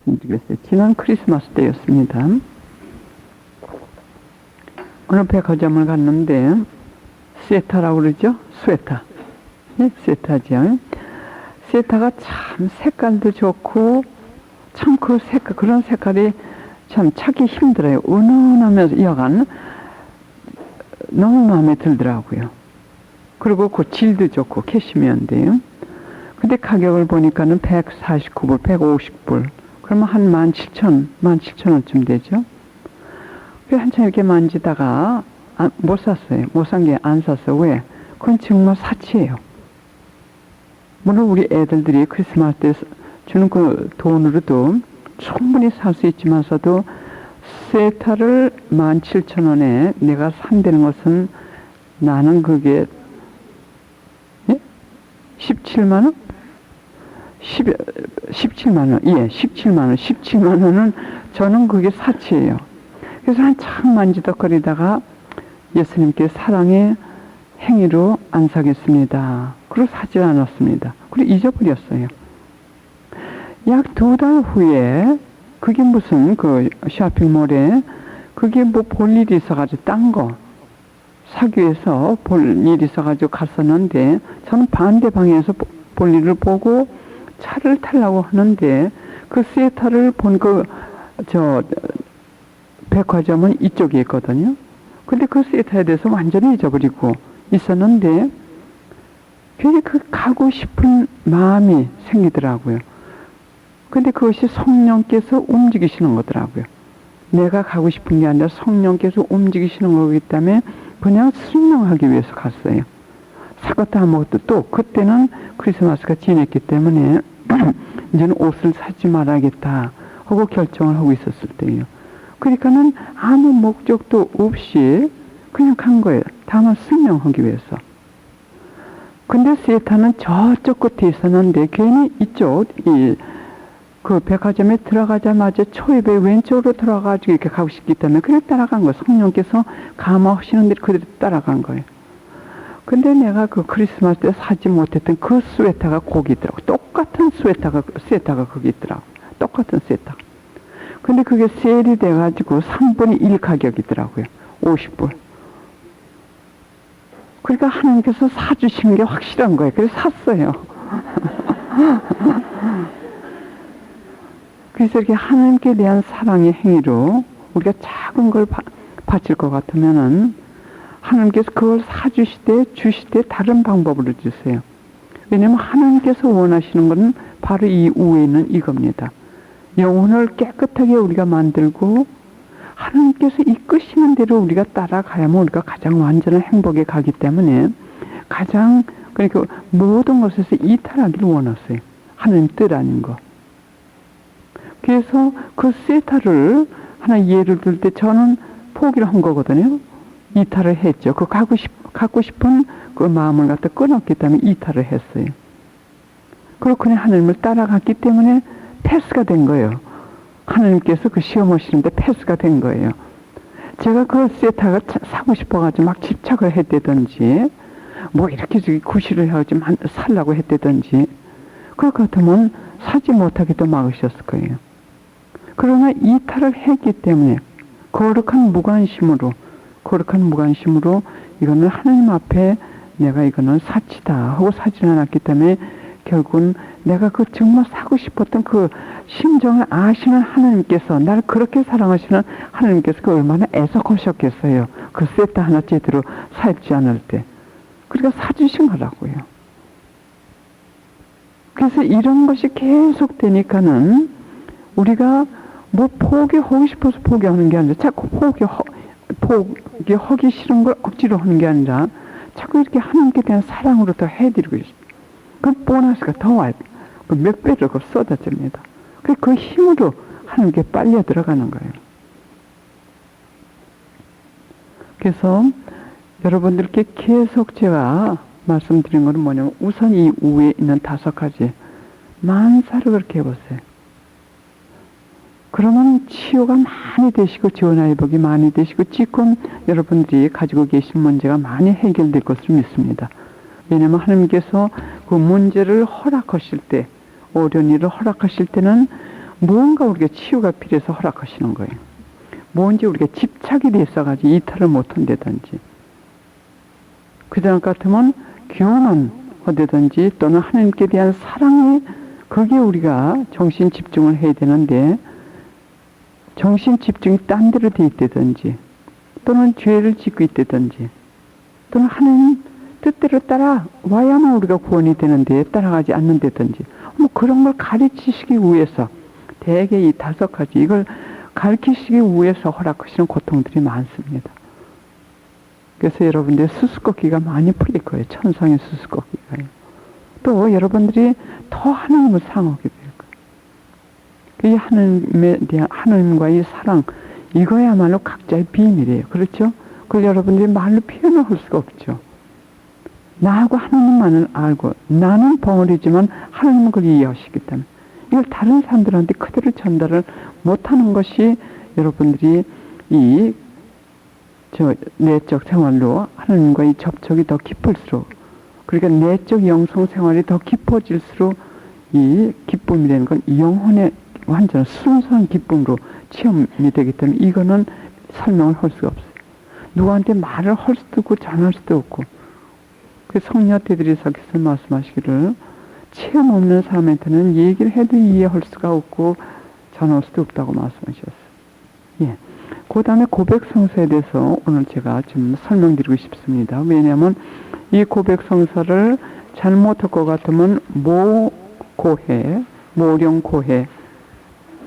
말씀드리겠어요. 지난 크리스마스 때였습니다. 어느 백화점을 갔는데 스웨터라고 그러죠? 스웨터. 네, 스웨터죠. 스웨터가 참 색깔도 좋고 참 그 색깔, 그런 색깔이 참 찾기 힘들어요. 은은하면서 여간 너무 마음에 들더라고요. 그리고 그 질도 좋고 캐시미어인데요. 근데 가격을 보니까는 149불, 150불. 그러면 한 17,000원쯤 되죠. 그래서 한참 이렇게 만지다가 못 샀어요. 못 산 게 안 샀어요. 왜? 그건 정말 사치예요. 물론 우리 애들들이 크리스마스 때 주는 그 돈으로도 충분히 살 수 있지만서도 스웨터를 17,000원에 내가 산다는 것은 나는 그게 17만원? 17만원. 예, 17만원. 17만원은 저는 그게 사치예요. 그래서 한참 만지덕거리다가 예수님께 사랑의 행위로 안 사겠습니다. 그리고 사지 않았습니다. 그리고 잊어버렸어요. 약 2달 후에 그게 무슨 그 쇼핑몰에 그게 뭐 볼 일이 있어가지고 딴 거 사기 위해서 볼 일이 있어가지고 갔었는데 저는 반대 방향에서 볼 일을 보고 차를 타려고 하는데 그 스웨터를 본 백화점은 이쪽에 있거든요. 근데 그 스웨터에 대해서 완전히 잊어버리고 있었는데 괜히 그 가고 싶은 마음이 생기더라고요. 근데 그것이 성령께서 움직이시는 거더라고요. 내가 가고 싶은 게 아니라 성령께서 움직이시는 거기 때문에 그냥 순종하기 위해서 갔어요. 살 것도 아무것도 또 그때는 크리스마스가 지냈기 때문에 이제는 옷을 사지 말아야겠다 하고 결정을 하고 있었을 때예요. 그러니까는 아무 목적도 없이 그냥 간 거예요. 다만 순종하기 위해서. 근데 스웨터는 저쪽 끝에 있었는데 괜히 이쪽 그 백화점에 들어가자마자 초입에 왼쪽으로 들어가가지고 이렇게 가고 싶기 때문에 그래 따라간 거예요. 성령께서 감화하시는 대로 그대로 따라간 거예요. 근데 내가 그 크리스마스 때 사지 못했던 그 스웨터가 거기 있더라고. 똑같은 스웨터가 거기 있더라고. 똑같은 스웨터. 근데 그게 세일이 돼가지고 3분의 1 가격이더라고요. 50불. 그러니까 하나님께서 사주시는 게 확실한 거예요. 그래서 샀어요. 그래서 이렇게 하나님께 대한 사랑의 행위로 우리가 작은 걸 바칠 것 같으면은 하나님께서 그걸 주실 때 다른 방법으로 주세요. 왜냐면 하나님께서 원하시는 것은 바로 이 위에 있는 이겁니다. 영혼을 깨끗하게 우리가 만들고 하나님께서 이끄시는 대로 우리가 따라가야만 우리가 가장 완전한 행복에 가기 때문에 그러니까 모든 것에서 이탈하기를 원하세요. 하나님 뜻 아닌 거. 그래서 그 스웨터를 하나 예를 들 때 저는 포기를 한 거거든요. 이탈을 했죠. 그 갖고 싶은 그 마음을 갖다 끊었기 때문에 이탈을 했어요. 그렇군요. 하나님을 따라갔기 때문에 패스가 된 거예요. 하나님께서 그 시험하시는데 패스가 된 거예요. 제가 그 스웨터가 사고 싶어가지고 막 집착을 했다든지 뭐 이렇게 구실을 해가지고 살라고 했다든지 그럴 것 같으면 사지 못하게도 막으셨을 거예요. 그러나 이탈을 했기 때문에 거룩한 무관심으로 이거는 하나님 앞에 내가 이거는 사치다 하고 사지 않았기 때문에 결국은 내가 그 정말 사고 싶었던 그 심정을 아시는 하나님께서 나를 그렇게 사랑하시는 하나님께서 그 얼마나 애석하셨겠어요. 그 스웨터 하나 제대로 사 입지 않을 때. 그러니까 사주신 거라고요. 그래서 이런 것이 계속 되니까는 우리가 뭐 포기하고 싶어서 포기하는 게 아니라 자꾸 포기하기 싫은 걸 억지로 하는 게 아니라 자꾸 이렇게 하나님께 대한 사랑으로 더 해드리고 있어요. 그 보너스가 더 와요. 몇 배로 쏟아집니다. 그 힘으로 하나님께 빨려 들어가는 거예요. 그래서 여러분들께 계속 제가 말씀드린 것은 뭐냐면 우선 이 위에 있는 5가지 만사를 그렇게 해보세요. 그러면 치유가 많이 되시고 지원의 복이 많이 되시고 지금 여러분들이 가지고 계신 문제가 많이 해결될 것을 믿습니다. 왜냐하면 하나님께서 그 문제를 허락하실 때 어려운 일을 허락하실 때는 무언가 우리가 치유가 필요해서 허락하시는 거예요. 뭔지 우리가 집착이 돼 있어가지고 이탈을 못한다든지, 그전 같으면 교만하다든지 또는 하나님께 대한 사랑이, 그게 우리가 정신 집중을 해야 되는데 정신 집중이 딴 데로 돼 있다든지 또는 죄를 짓고 있다든지 또는 하나님 뜻대로 따라와야만 우리가 구원이 되는데 따라가지 않는다든지, 뭐 그런 걸 가르치시기 위해서 대개 이 5가지 이걸 가르치시기 위해서 허락하시는 고통들이 많습니다. 그래서 여러분들 수수께끼가 많이 풀릴 거예요. 천상의 수수께끼가요. 또 여러분들이 더 하나님을 사랑하게 될 거예요. 이 하나님에 대한, 하나님과의 사랑, 이거야말로 각자의 비밀이에요. 그렇죠? 그걸 여러분들이 말로 표현을 할 수가 없죠. 나하고 하나님만을 알고, 나는 벙어리지만 하나님은 그걸 이해하시기 때문에 이걸 다른 사람들한테 그대로 전달을 못하는 것이 여러분들이 내적 생활로 하나님과의 접촉이 더 깊을수록, 그러니까 내적 영성 생활이 더 깊어질수록 이 기쁨이 되는 건 영혼의 완전 순수한 기쁨으로 체험이 되기 때문에 이거는 설명을 할 수가 없어요. 누구한테 말을 할 수도 없고 전할 수도 없고, 그 성녀 테드리사께서 말씀하시기를 체험 없는 사람한테는 얘기를 해도 이해할 수가 없고 전할 수도 없다고 말씀하셨어요. 예. 그 다음에 고백성서에 대해서 오늘 제가 좀 설명드리고 싶습니다. 왜냐하면 이 고백성서를 잘못할 것 같으면 모고해, 모령고해,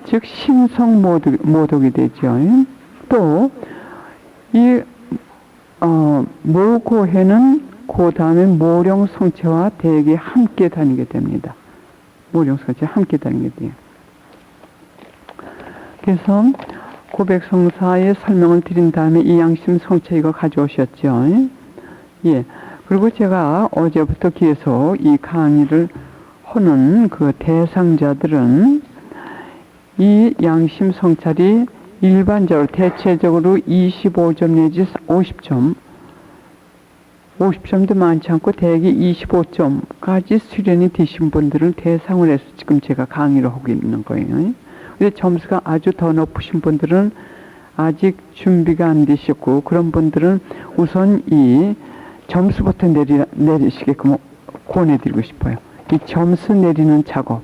즉 신성모독이 되죠. 또 이 모고해는 그 다음에 모령성체와 대개 함께 다니게 됩니다. 모령성체 함께 다니게 돼요. 그래서 고백성사의 설명을 드린 다음에 이 양심 성체 이거 가져오셨죠. 예. 그리고 제가 어제부터 계속 이 강의를 하는 그 대상자들은 이 양심 성찰이 일반적으로 대체적으로 25점 내지 50점도 많지 않고 대개 25점까지 수련이 되신 분들을 대상으로 해서 지금 제가 강의를 하고 있는 거예요. 근데 점수가 아주 더 높으신 분들은 아직 준비가 안 되셨고, 그런 분들은 우선 이 점수부터 내리시게끔 권해드리고 싶어요. 이 점수 내리는 작업,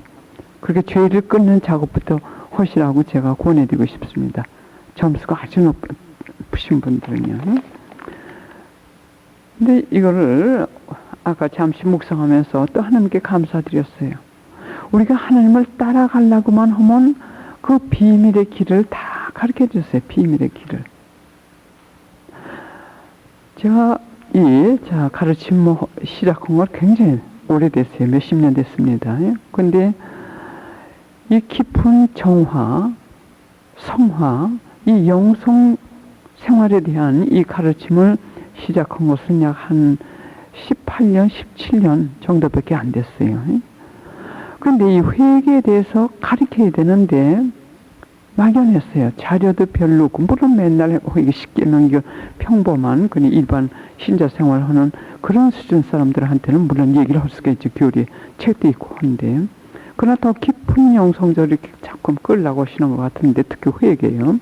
그렇게 죄를 끊는 작업부터 하시라고 제가 권해드리고 싶습니다. 점수가 아주 높으신 분들은요. 근데 이거를 아까 잠시 묵상하면서 또 하나님께 감사드렸어요. 우리가 하나님을 따라가려고만 하면 그 비밀의 길을 다 가르쳐 주세요. 비밀의 길을. 제가 가르침 시작한 걸 굉장히 오래됐어요. 몇십 년 됐습니다. 근데 이 깊은 정화, 성화, 이 영성 생활에 대한 이 가르침을 시작한 것은 약 한 18년, 17년 정도밖에 안 됐어요. 그런데 이 회개에 대해서 가르쳐야 되는데 막연했어요. 자료도 별로 없고, 물론 맨날 이게 쉽게 넘겨 평범한 그냥 일반 신자 생활하는 그런 수준 사람들한테는 물론 얘기를 할 수가 있죠. 교리 책도 있고 한데, 그러나 더 깊은 영성적으로 이렇게 자꾸 끌려고 하시는 것 같은데, 특히 회개요.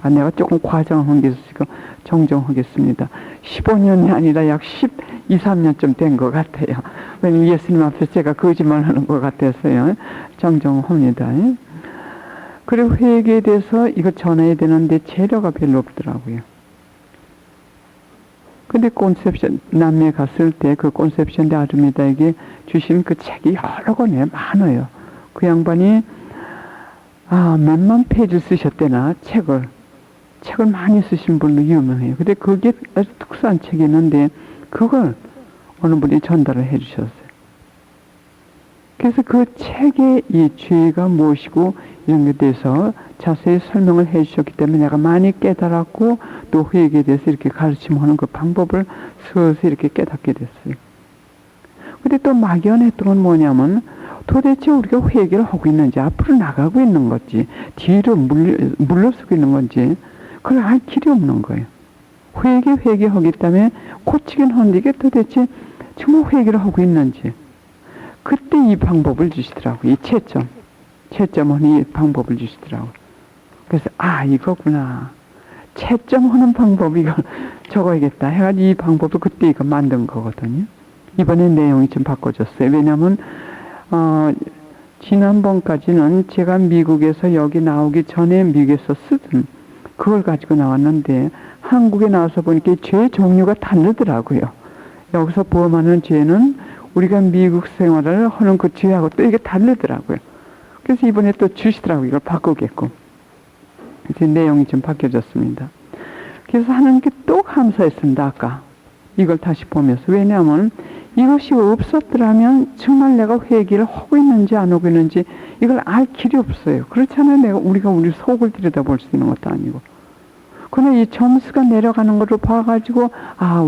내가 조금 과장한 게 있으니까 정정하겠습니다. 15년이 아니라 약 12, 13년쯤 된 것 같아요. 왜냐면 예수님 앞에서 제가 거짓말 하는 것 같아서요. 정정합니다. 그리고 회개에 대해서 이거 전해야 되는데 재료가 별로 없더라고요. 근데 콘셉션, 남미에 갔을 때 그 콘셉션 데 아르미다에게 주신 그 책이 여러 권에 많아요. 그 양반이 몇만 페이지 쓰셨대나 책을 많이 쓰신 분으로 유명해요. 근데 그게 아주 특수한 책이 있는데 그걸 어느 분이 전달을 해 주셨어요. 그래서 그 책에 이 죄가 무엇이고 이런 것에 대해서 자세히 설명을 해 주셨기 때문에 내가 많이 깨달았고, 또 회개에 대해서 이렇게 가르침하는 그 방법을 서서히 이렇게 깨닫게 됐어요. 근데 또 막연했던 건 뭐냐면, 도대체 우리가 회개를 하고 있는지, 앞으로 나가고 있는 건지, 뒤로 물러서고 있는 건지, 그걸 알 길이 없는 거예요. 회개하기 때문에 고치긴 하는데 이게 도대체 정말 회개를 하고 있는지. 그때 이 방법을 주시더라고요. 이 채점. 채점하는 이 방법을 주시더라고요. 그래서 이거구나. 채점하는 방법 이걸 적어야겠다 해가지고 이 방법을 그때 이거 만든 거거든요. 이번에 내용이 좀 바꿔졌어요. 왜냐하면 지난번까지는 제가 미국에서 여기 나오기 전에 미국에서 쓰던 그걸 가지고 나왔는데 한국에 나와서 보니까 죄 종류가 다르더라고요. 여기서 포함하는 죄는 우리가 미국 생활을 하는 그 죄하고 또 이게 다르더라고요. 그래서 이번에 또 주시더라고요. 이걸 바꾸겠고. 이제 내용이 좀 바뀌어졌습니다. 그래서 하나님께 또 감사했습니다. 아까 이걸 다시 보면서. 왜냐하면 이것이 없었더라면 정말 내가 회개를 하고 있는지 안 하고 있는지 이걸 알 길이 없어요. 그렇잖아요. 우리가 우리 속을 들여다볼 수 있는 것도 아니고. 그런데 이 점수가 내려가는 것을 봐가지고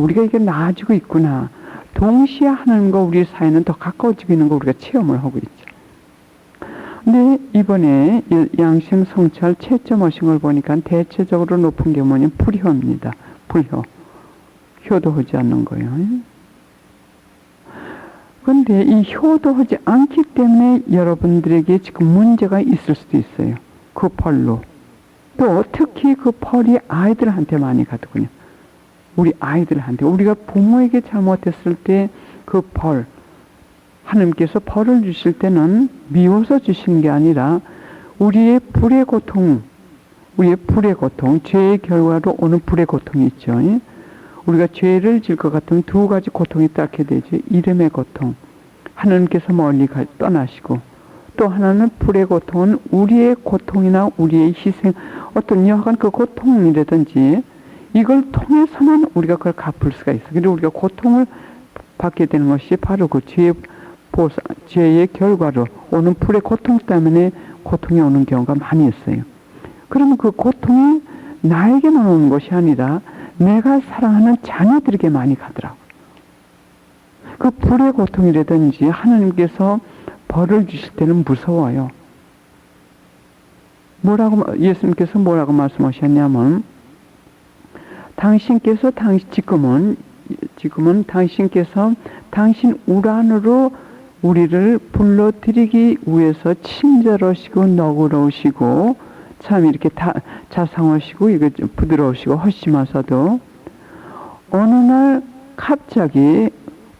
우리가 이게 나아지고 있구나. 동시에 하나님과 우리 사이는 더 가까워지고 있는 거 우리가 체험을 하고 있죠. 근데 이번에 양심 성찰 채점하신 걸 보니까 대체적으로 높은 게 뭐냐면 불효입니다. 불효. 효도하지 않는 거예요. 그런데 이 효도하지 않기 때문에 여러분들에게 지금 문제가 있을 수도 있어요. 그 벌로. 또 특히 그 벌이 아이들한테 많이 가더군요. 우리 아이들한테. 우리가 부모에게 잘못했을 때 그 벌. 하나님께서 벌을 주실 때는 미워서 주신 게 아니라 우리의 불의 고통, 죄의 결과로 오는 불의 고통이 있죠. 우리가 죄를 질 것 같으면 두 가지 고통이 따게 되죠. 이름의 고통, 하나님께서 멀리 떠나시고, 또 하나는 불의 고통은 우리의 고통이나 우리의 희생, 어떤 여하간 그 고통이라든지 이걸 통해서만 우리가 그걸 갚을 수가 있어요. 그리고 우리가 고통을 받게 되는 것이 바로 그 죄의 결과로 오는 불의 고통 때문에 고통이 오는 경우가 많이 있어요. 그러면 그 고통이 나에게만 오는 것이 아니라 내가 사랑하는 자녀들에게 많이 가더라고요. 그 불의 고통이라든지 하나님께서 벌을 주실 때는 무서워요. 예수님께서 뭐라고 말씀하셨냐면 지금은 당신께서 당신 우란으로 우리를 불러들이기 위해서 친절하시고 너그러우시고 참 이렇게 자상하시고 이거 부드러우시고 허심하셔도 어느 날 갑자기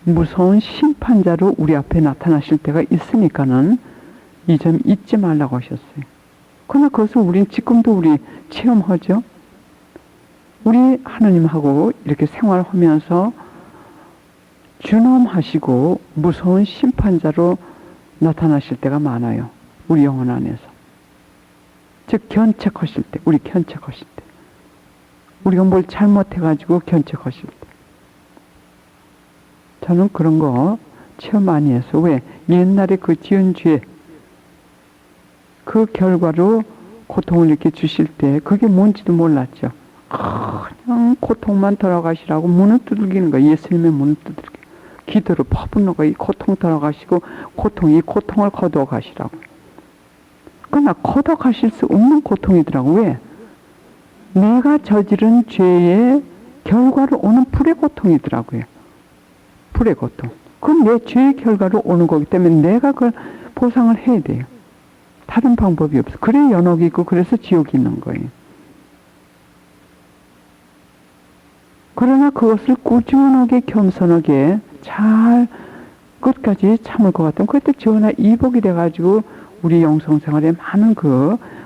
무서운 심판자로 우리 앞에 나타나실 때가 있으니까는 이 점 잊지 말라고 하셨어요. 그러나 그것을 우린 지금도 우리 체험하죠. 우리 하나님하고 이렇게 생활하면서 준엄하시고 무서운 심판자로 나타나실 때가 많아요. 우리 영혼 안에서. 즉 견책하실 때, 견책하실 때. 우리가 뭘 잘못해가지고 견책하실 때. 저는 그런 거 체험 많이 해서 왜? 옛날에 그 지은 죄 그 결과로 고통을 이렇게 주실 때 그게 뭔지도 몰랐죠. 그냥 고통만 돌아가시라고 문을 두들기는 거예요. 예수님의 문을 두들기. 기도로 퍼붓는 이 고통 돌아가시고 이 고통을 거두어 가시라고. 그러나 거둬 가실 수 없는 고통이더라고. 왜? 내가 저지른 죄의 결과로 오는 불의 고통이더라고요. 불의 고통. 그건 내 죄의 결과로 오는 거기 때문에 내가 그걸 보상을 해야 돼요. 다른 방법이 없어. 그래 연옥이 있고 그래서 지옥이 있는 거예요. 그러나 그것을 꾸준하게 겸손하게 잘 끝까지 참을 것 같으면 그때 전하 이복이 돼가지고 우리 영성생활에 많은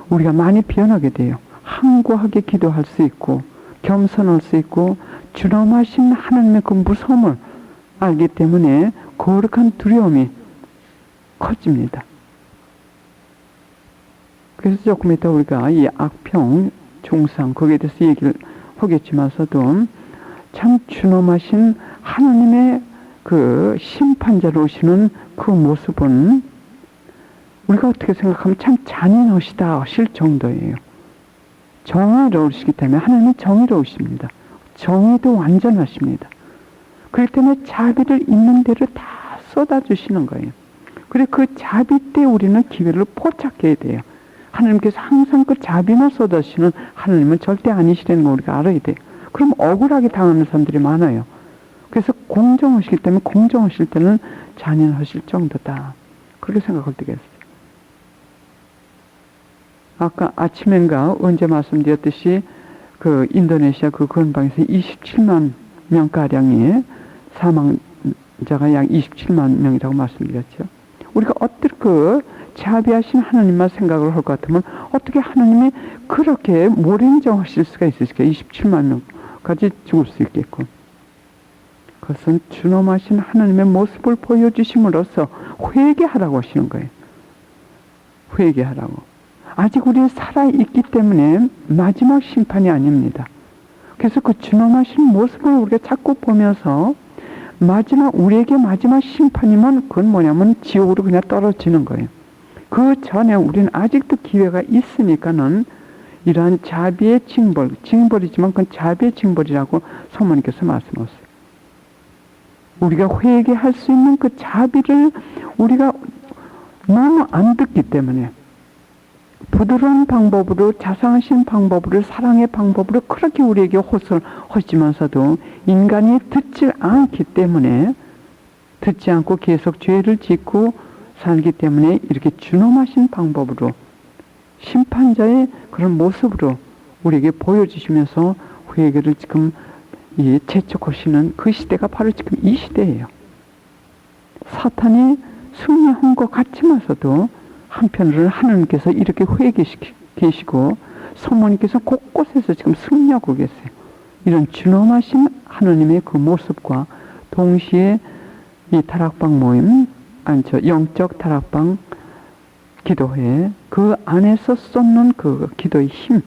우리가 많이 변하게 돼요. 항구하게 기도할 수 있고 겸손할 수 있고 준엄하신 하나님의 그 무서움을 알기 때문에 거룩한 두려움이 커집니다. 그래서 조금 이따 우리가 이 악평, 중상 거기에 대해서 얘기를 하겠지만서도 참 준엄하신 하나님의 그 심판자로 오시는 그 모습은 우리가 어떻게 생각하면 참 잔인하시다 하실 정도예요. 정의로우시기 때문에 하나님은 정의로우십니다. 정의도 완전하십니다. 그렇기 때문에 자비를 있는 대로 다 쏟아주시는 거예요. 그리고 그 자비 때 우리는 기회를 포착해야 돼요. 하나님께서 항상 그 자비만 쏟아주시는 하나님은 절대 아니시라는 걸 우리가 알아야 돼요. 그럼 억울하게 당하는 사람들이 많아요. 그래서 공정하시기 때문에 공정하실 때는 잔인하실 정도다. 그렇게 생각할 때가 있어요. 아까 아침엔가 언제 말씀드렸듯이 그 인도네시아 그 근방에서 27만 명가량의 사망자가 약 27만 명이라고 말씀드렸죠. 우리가 어떻게 그 자비하신 하나님만 생각을 할 것 같으면 어떻게 하나님이 그렇게 몰인정하실 수가 있으실까? 27만 명까지 죽을 수 있겠고. 그것은 준엄하신 하나님의 모습을 보여주심으로써 회개하라고 하시는 거예요. 회개하라고. 아직 우리는 살아있기 때문에 마지막 심판이 아닙니다. 그래서 그 준엄하신 모습을 우리가 자꾸 보면서 우리에게 마지막 심판이면 그건 뭐냐면 지옥으로 그냥 떨어지는 거예요. 그 전에 우리는 아직도 기회가 있으니까는 이러한 자비의 징벌이지만 그건 자비의 징벌이라고 성모님께서 말씀하셨어요. 우리가 회개할 수 있는 그 자비를 우리가 너무 안 듣기 때문에 부드러운 방법으로 자상하신 방법으로 사랑의 방법으로 그렇게 우리에게 호소를 하시면서도 인간이 듣지 않기 때문에 듣지 않고 계속 죄를 짓고 살기 때문에 이렇게 준엄하신 방법으로 심판자의 그런 모습으로 우리에게 보여주시면서 회개를 지금 재촉하시는 그 시대가 바로 지금 이 시대예요. 사탄이 승리한 것 같지만서도 한편으로는 하나님께서 이렇게 회개시키시고 성모님께서 곳곳에서 지금 승리하고 계세요. 이런 준엄하신 하나님의 그 모습과 동시에 이 다락방 모임, 영적 다락방 기도회, 그 안에서 쏟는 그 기도의 힘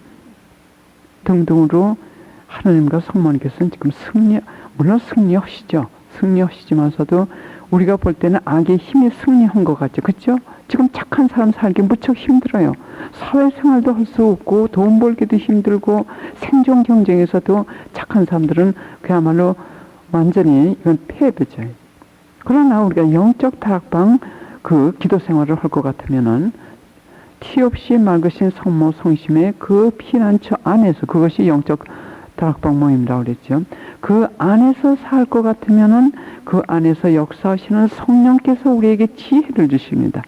등등으로 하나님과 성모님께서는 지금 물론 승리하시죠. 승리하시지만서도 우리가 볼 때는 악의 힘이 승리한 것 같죠. 그렇죠? 지금 착한 사람 살기 무척 힘들어요. 사회생활도 할 수 없고 돈 벌기도 힘들고 생존 경쟁에서도 착한 사람들은 그야말로 완전히 이건 패배죠. 그러나 우리가 영적 다락방 그 기도 생활을 할 것 같으면은 티 없이 맑으신 성모 성심의 그 피난처 안에서 그것이 영적 다락방 모임이라고 그랬죠. 그 안에서 살 것 같으면은 그 안에서 역사하시는 성령께서 우리에게 지혜를 주십니다.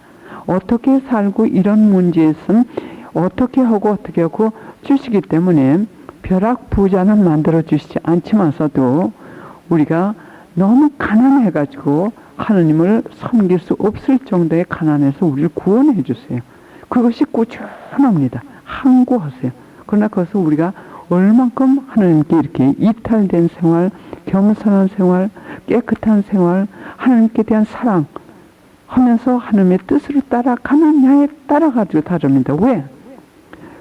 어떻게 살고 이런 문제에서는 어떻게 하고 주시기 때문에 벼락 부자는 만들어 주시지 않지만서도 우리가 너무 가난해가지고 하나님을 섬길 수 없을 정도의 가난에서 우리를 구원해 주세요. 그것이 꾸준합니다. 항구하세요. 그러나 그것을 우리가 얼만큼 하나님께 이렇게 이탈된 생활, 겸손한 생활, 깨끗한 생활, 하나님께 대한 사랑 하면서 하나님의 뜻으로 따라가느냐에 따라가지고 다릅니다. 왜?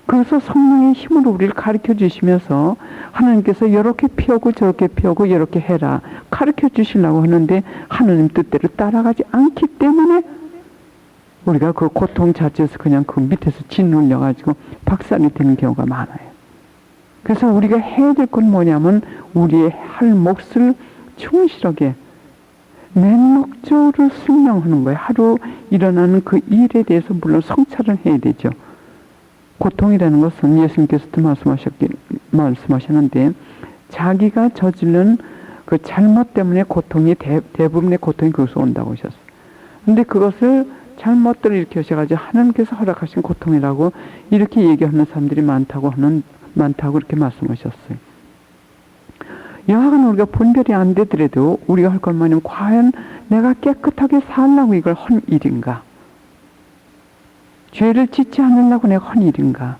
그래서 성령의 힘으로 우리를 가르쳐 주시면서 하나님께서 이렇게 피우고 저렇게 피우고 이렇게 해라 가르쳐 주시려고 하는데 하나님 뜻대로 따라가지 않기 때문에 우리가 그 고통 자체에서 그냥 그 밑에서 짓눌려가지고 박살이 되는 경우가 많아요. 그래서 우리가 해야 될 건 뭐냐면 우리의 할 몫을 충실하게 맹목적으로 순명하는 거예요. 하루 일어나는 그 일에 대해서 물론 성찰을 해야 되죠. 고통이라는 것은 예수님께서도 말씀하셨는데 자기가 저지른 그 잘못 때문에 고통이 대부분의 고통이 거기서 온다고 하셨어요. 근데 그것을 잘못들을 이렇게 하셔가지고 하나님께서 허락하신 고통이라고 이렇게 얘기하는 사람들이 많다고 이렇게 말씀하셨어요. 여하간 우리가 분별이 안 되더라도 우리가 할 건 뭐냐면 과연 내가 깨끗하게 살려고 이걸 한 일인가? 죄를 짓지 않으려고 내가 한 일인가?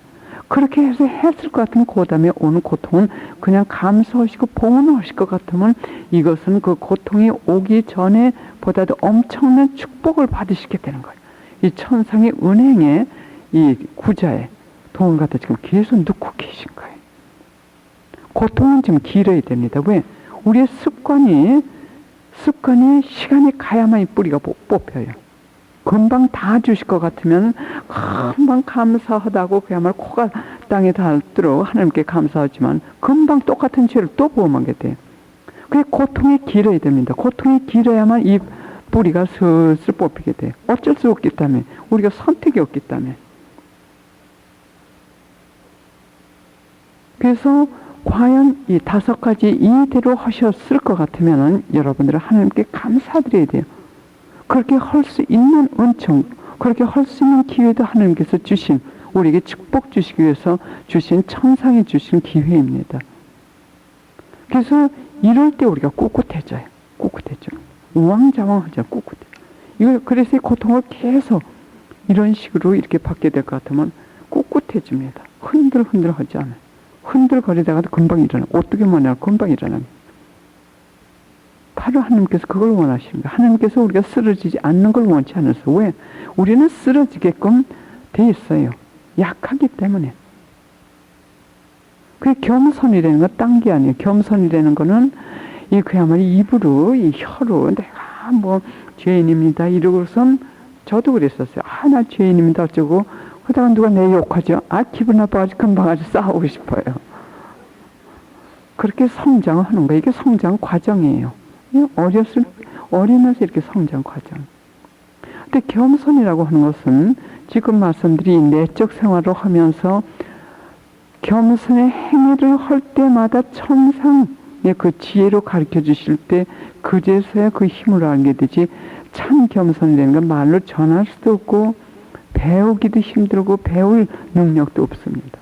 그렇게 해서 했을 것 같으면 그 다음에 오는 고통은 그냥 감수하시고 봉헌하실 것 같으면 이것은 그 고통이 오기 전에 보다도 엄청난 축복을 받으시게 되는 거예요. 이 천상의 은행에 이 구자에 돈을 갖다 지금 계속 넣고 계신 거예요. 고통은 지금 길어야 됩니다. 왜? 우리의 습관이 시간이 가야만 이 뿌리가 뽑혀요. 금방 다 주실 것 같으면 금방 감사하다고 그야말로 코가 땅에 닿도록 하나님께 감사하지만 금방 똑같은 죄를 또 범하게 돼요. 그게 고통이 길어야 됩니다. 고통이 길어야만 이 뿌리가 슬슬 뽑히게 돼요. 어쩔 수 없기 때문에 우리가 선택이 없기 때문에. 그래서 과연 이 5가지 이대로 하셨을 것 같으면은 여러분들은 하나님께 감사드려야 돼요. 그렇게 할 수 있는 은총, 그렇게 할 수 있는 기회도 하나님께서 주신 우리에게 축복 주시기 위해서 주신 천상이 주신 기회입니다. 그래서 이럴 때 우리가 꿋꿋해져요. 꿋꿋해져. 우왕좌왕하죠. 꿋꿋해. 이걸 그래서 이 고통을 계속 이런 식으로 이렇게 받게 될 것 같으면 꿋꿋해집니다. 흔들흔들 하지 않아요. 흔들거리다가도 금방 일어나. 어떻게 뭐냐 금방 일어납니다. 바로 하나님께서 그걸 원하십니다. 하나님께서 우리가 쓰러지지 않는 걸 원치 않으세요. 왜? 우리는 쓰러지게끔 돼 있어요. 약하기 때문에. 그 겸손이라는 건 딴 게 아니에요. 겸손이라는 거는 그야말로 입으로, 이 혀로 내가 뭐 죄인입니다. 이러고선 저도 그랬었어요. 나 죄인입니다. 어쩌고. 그러다가 누가 내 욕하죠. 기분 나빠가지고 금방 아주 싸우고 싶어요. 그렇게 성장을 하는 거예요. 이게 성장 과정이에요. 어리면서 이렇게 성장 과정. 근데 겸손이라고 하는 것은 지금 말씀드린 내적 생활을 하면서 겸손의 행위를 할 때마다 천상의 그 지혜로 가르쳐 주실 때 그제서야 그 힘을 알게 되지, 참 겸손이라는 건 말로 전할 수도 없고 배우기도 힘들고 배울 능력도 없습니다.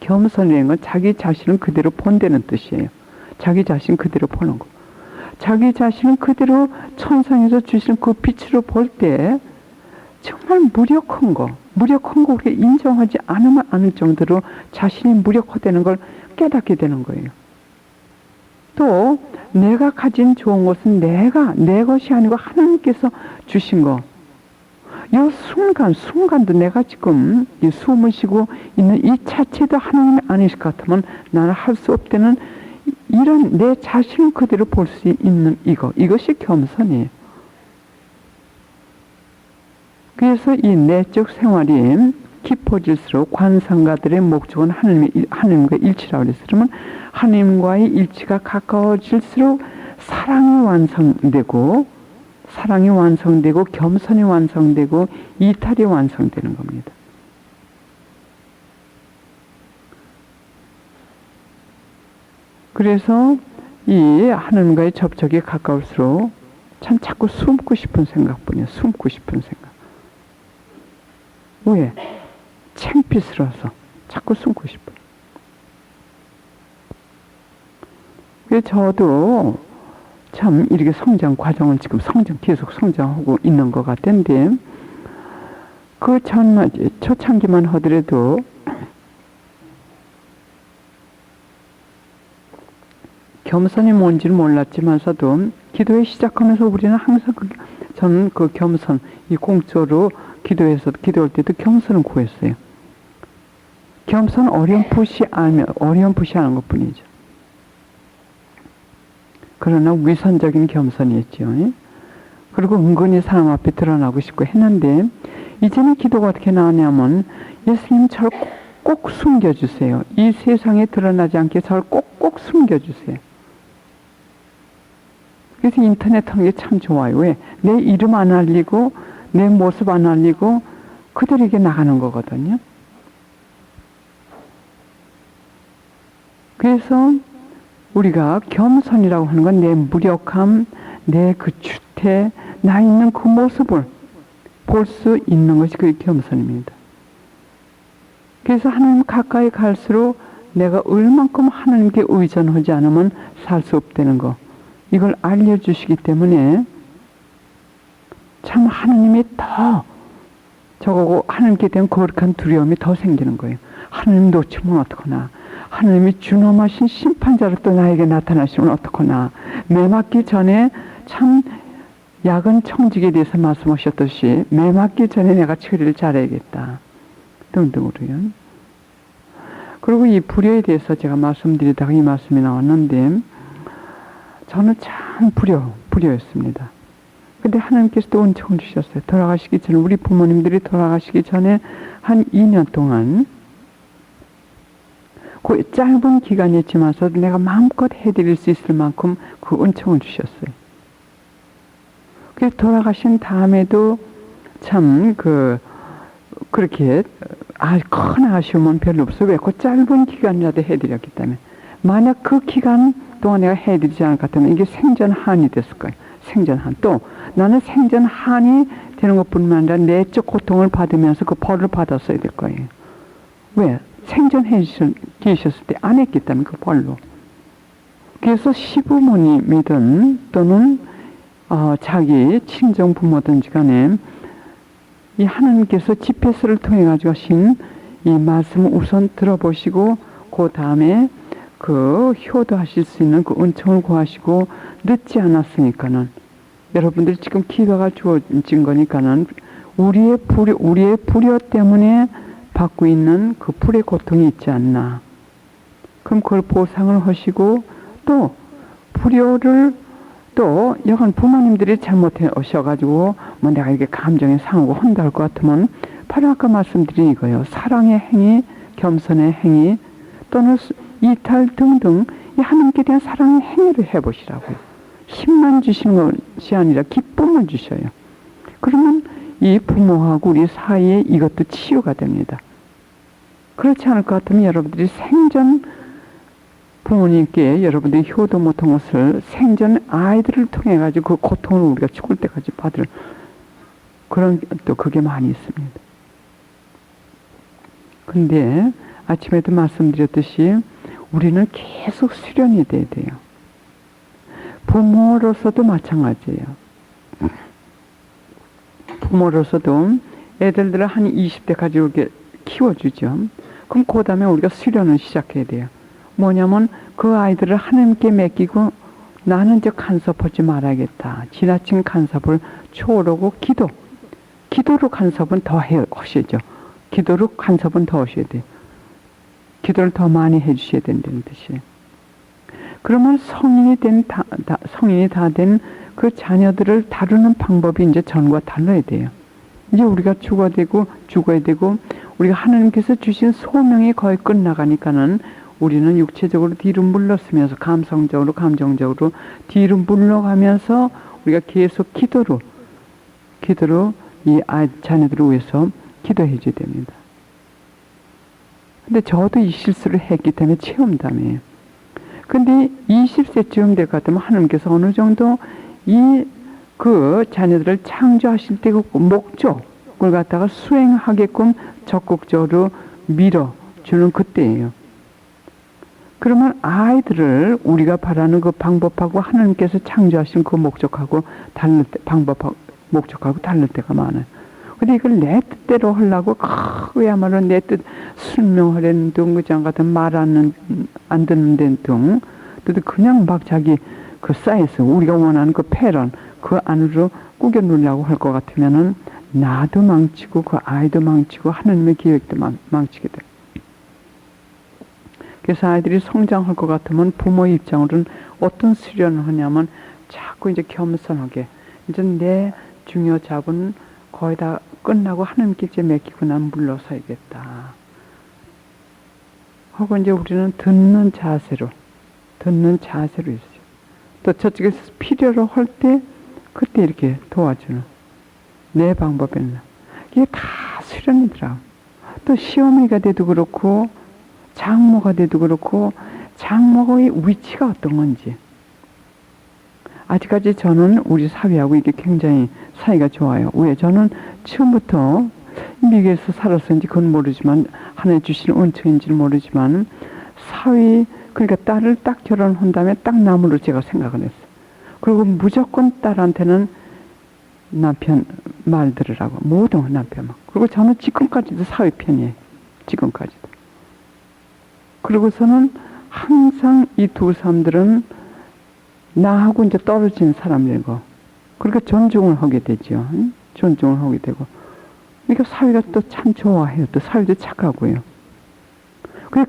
겸손이라는 건 자기 자신을 그대로 본다는 뜻이에요. 자기 자신 그대로 보는 거. 자기 자신을 그대로 천상에서 주시는 그 빛으로 볼 때 정말 무력한 거 우리가 인정하지 않으면 않을 정도로 자신이 무력하다는 걸 깨닫게 되는 거예요. 또 내가 가진 좋은 것은 내 것이 아니고 하나님께서 주신 거. 이 순간도 내가 지금 이 숨을 쉬고 있는 이 자체도 하나님이 아니실 것 같으면 나는 할 수 없다는 이런 내 자신을 그대로 볼 수 있는 이것이 겸손이에요. 그래서 이 내적 생활이 깊어질수록 관상가들의 목적은 하나님과 일치라고 그랬어요. 그러면 하나님과의 일치가 가까워질수록 사랑이 완성되고 겸손이 완성되고 이탈이 완성되는 겁니다. 그래서 이 하나님과의 접촉이 가까울수록 참 자꾸 숨고 싶은 생각뿐이에요. 숨고 싶은 생각. 왜? 창피스러워서 자꾸 숨고 싶어요. 그래서 저도 참 이렇게 성장 과정을 지금 계속 성장하고 있는 것 같은데, 그 초창기만 하더라도 겸손이 뭔지를 몰랐지만서도 기도에 시작하면서 우리는 항상 저는 그 겸손, 이 공짜로 기도할 때도 겸손을 구했어요. 겸손 어렴풋이 하는 것 뿐이죠. 그러나 위선적인 겸손이었죠. 그리고 은근히 사람 앞에 드러나고 싶고 했는데, 이제는 기도가 어떻게 나오냐면, 예수님 저를 꼭 숨겨주세요. 이 세상에 드러나지 않게 저를 꼭 숨겨주세요. 그래서 인터넷 하는 게 참 좋아요. 왜? 내 이름 안 알리고 내 모습 안 알리고 그들에게 나가는 거거든요. 그래서 우리가 겸손이라고 하는 건 내 무력함, 내 그 주태, 나 있는 그 모습을 볼 수 있는 것이 그게 겸손입니다. 그래서 하나님 가까이 갈수록 내가 얼만큼 하나님께 의존하지 않으면 살 수 없다는 거, 이걸 알려주시기 때문에 참 하나님이 더 저거고 하나님께 대한 거룩한 두려움이 더 생기는 거예요. 하나님 놓치면 어떡하나, 하나님이 준엄하신 심판자로 또 나에게 나타나시면 어떡하나, 매 맞기 전에 참 야근 청직에 대해서 말씀하셨듯이 매 맞기 전에 내가 처리를 잘해야겠다 등등으로요. 그리고 이 불효에 대해서 제가 말씀드리다가 이 말씀이 나왔는데, 저는 참 불효였습니다. 근데 하나님께서 또 은총을 주셨어요. 돌아가시기 전에, 우리 부모님들이 돌아가시기 전에 한 2년 동안, 그 짧은 기간이었지만서 내가 마음껏 해드릴 수 있을 만큼 그 은총을 주셨어요. 그래서 돌아가신 다음에도 참 그렇게 큰 아쉬움은 별로 없어요. 왜? 그 짧은 기간이라도 해드렸기 때문에. 만약 그 기간 동안 내가 해드리지 않을 것 같으면 이게 생전한이 됐을 거예요. 생전한. 또 나는 생전한이 되는 것뿐만 아니라 내적 고통을 받으면서 그 벌을 받았어야 될 거예요. 왜? 생전해 계셨을 때 안 했기 때문에 그 벌로. 그래서 시부모님이든 또는 자기 친정 부모든지 간에 이 하나님께서 집회서를 통해 가지고 하신 이 말씀을 우선 들어보시고 그 다음에 그 효도하실 수 있는 그 은총을 구하시고 늦지 않았으니까는 여러분들이 지금 기회가 주어진 거니까는 우리의 불효 때문에 받고 있는 그 불의 고통이 있지 않나. 그럼 그걸 보상을 하시고 또 불효를 또 여간 부모님들이 잘못해 오셔가지고 뭐 내가 이게 감정이 상하고 혼날 것 같으면 바로 아까 말씀드린 이거예요. 사랑의 행위, 겸손의 행위 또는 이탈 등등 이 하나님께 대한 사랑의 행위를 해보시라고요. 힘만 주시는 것이 아니라 기쁨을 주셔요. 그러면 이 부모하고 우리 사이에 이것도 치유가 됩니다. 그렇지 않을 것 같으면 여러분들이 생전 부모님께 여러분들이 효도 못한 것을 생전 아이들을 통해 가지고 그 고통을 우리가 죽을 때까지 받을 그런 또 그게 많이 있습니다. 근데 아침에도 말씀드렸듯이 우리는 계속 수련이 돼야 돼요. 부모로서도 마찬가지예요. 부모로서도 애들을 한 20대까지 이렇게 키워주죠. 그럼 그 다음에 우리가 수련을 시작해야 돼요. 뭐냐면 그 아이들을 하나님께 맡기고 나는 이제 간섭하지 말아야겠다. 지나친 간섭을 초월하고 기도로 간섭은 더 하시죠. 기도로 간섭은 더 하셔야 돼요. 기도를 더 많이 해주셔야 된다는 뜻이에요. 그러면 성인이 다 된 그 자녀들을 다루는 방법이 이제 전과 달라야 돼요. 이제 우리가 죽어야 되고 우리가 하나님께서 주신 소명이 거의 끝나가니까는 우리는 육체적으로 뒤로 물러서면서 감성적으로 감정적으로 뒤로 물러가면서 우리가 계속 기도로 이 자녀들을 위해서 기도해 줘야 됩니다. 근데 저도 이 실수를 했기 때문에 체험담이에요. 근데 20세쯤 될 것 같으면 하나님께서 어느 정도 그 자녀들을 창조하실 때 그 목적을 갖다가 수행하게끔 적극적으로 밀어주는 그때예요. 그러면 아이들을 우리가 바라는 그 방법하고 하나님께서 창조하신 그 목적하고 목적하고 다를 때가 많아요. 근데 이걸 내 뜻대로 하려고 그야말로 내 뜻 설명하려는 등 그장 같은 말 안 듣는 등 또 그냥 막 자기 그 사이즈 우리가 원하는 그 패런 그 안으로 꾸겨 누르려고 할 것 같으면은 나도 망치고 그 아이도 망치고 하나님의 계획도 망치게 돼. 그래서 아이들이 성장할 것 같으면 부모의 입장으로는 어떤 수련을 하냐면 자꾸 이제 겸손하게 이제 내 중요 잡은 거의 다 끝나고 하나님께 이제 맡기고 난 물러서야겠다. 하고 이제 우리는 듣는 자세로 있어요. 또 저쪽에서 필요로 할 때 그때 이렇게 도와주는 내 방법에는 이게 다 수련이더라고. 또 시어머니가 돼도 그렇고 장모가 돼도 그렇고 장모의 위치가 어떤 건지 아직까지 저는 우리 사위하고 이게 굉장히 사이가 좋아요. 왜? 저는 처음부터 미국에서 살았는지 그건 모르지만 하나님 주신 은총인지는 모르지만 사위 그러니까 딸을 딱 결혼한 다음에 딱 남으로 제가 생각을 했어요. 그리고 무조건 딸한테는 남편 말 들으라고 모든 남편 막. 그리고 저는 지금까지도 사위 편이에요. 지금까지도. 그리고서는 항상 이 두 사람들은 나하고 이제 떨어진 사람들이고, 그러니까 존중을 하게 되죠. 존중을 하게 되고. 그러니까 사위가 또 참 좋아해요. 또 사위도 착하고요.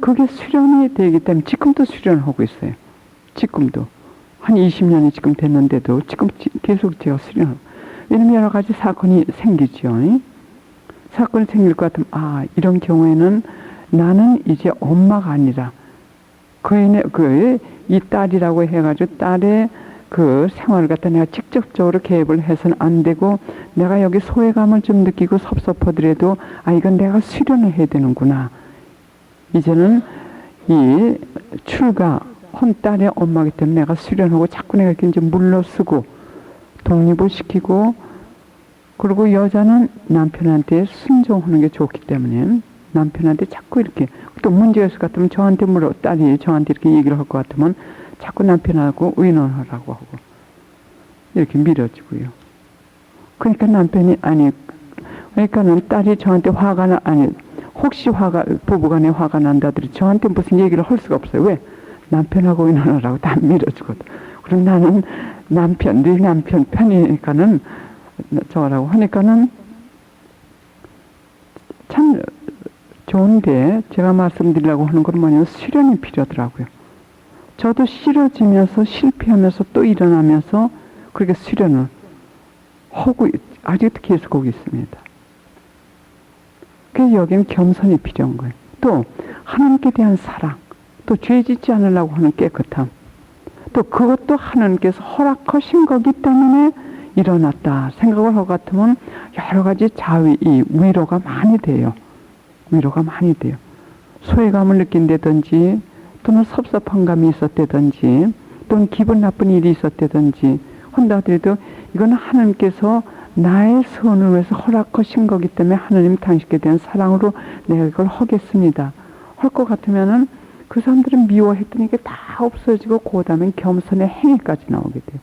그게 수련이 되기 때문에 지금도 수련을 하고 있어요. 지금도. 한 20년이 지금 됐는데도 지금 계속 제가 수련하고. 왜냐면 여러 가지 사건이 생기죠. 사건이 생길 것 같으면, 이런 경우에는 나는 이제 엄마가 아니라, 이 딸이라고 해가지고 딸의 그 생활을 갖다 내가 직접적으로 개입을 해서는 안 되고, 내가 여기 소외감을 좀 느끼고 섭섭하더라도, 이건 내가 수련을 해야 되는구나. 이제는 이 출가한 딸의 엄마기 때문에 내가 수련하고 자꾸 내가 이렇게 이제 물러서고, 독립을 시키고, 그리고 여자는 남편한테 순종하는 게 좋기 때문에 남편한테 자꾸 이렇게 또 문제가 있을 것 같으면 저한테 딸이 저한테 이렇게 얘기를 할 것 같으면 자꾸 남편하고 의논하라고 하고 이렇게 밀어주고요. 그러니까 남편이 그러니까는 딸이 저한테 혹시 부부간에 화가 난다더니 저한테 무슨 얘기를 할 수가 없어요. 왜? 남편하고 의논하라고 다 밀어주거든. 그럼 나는 네 남편 편이니까는 저라고 하니까는 참 좋은데 제가 말씀드리려고 하는 건 뭐냐면 수련이 필요하더라고요. 저도 싫어지면서 실패하면서 또 일어나면서 그렇게 수련을 하고 아직도 계속 하고 있습니다. 그래서 여기는 겸손이 필요한 거예요. 또 하나님께 대한 사랑, 또 죄 짓지 않으려고 하는 깨끗함, 또 그것도 하나님께서 허락하신 거기 때문에 일어났다 생각을 하고 같으면 여러 가지 위로가 많이 돼요. 위로가 많이 돼요. 소외감을 느낀다든지 또는 섭섭한 감이 있었다든지 또는 기분 나쁜 일이 있었다든지 한다 하더라도 이거는 하나님께서 나의 선을 위해서 허락하신 거기 때문에 하나님 당신께 대한 사랑으로 내가 이걸 하겠습니다. 할 것 같으면은 그 사람들은 미워했던 게 다 없어지고 그 다음엔 겸손의 행위까지 나오게 돼요.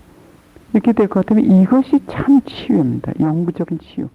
이렇게 될 것 같으면 이것이 참 치유입니다. 영구적인 치유.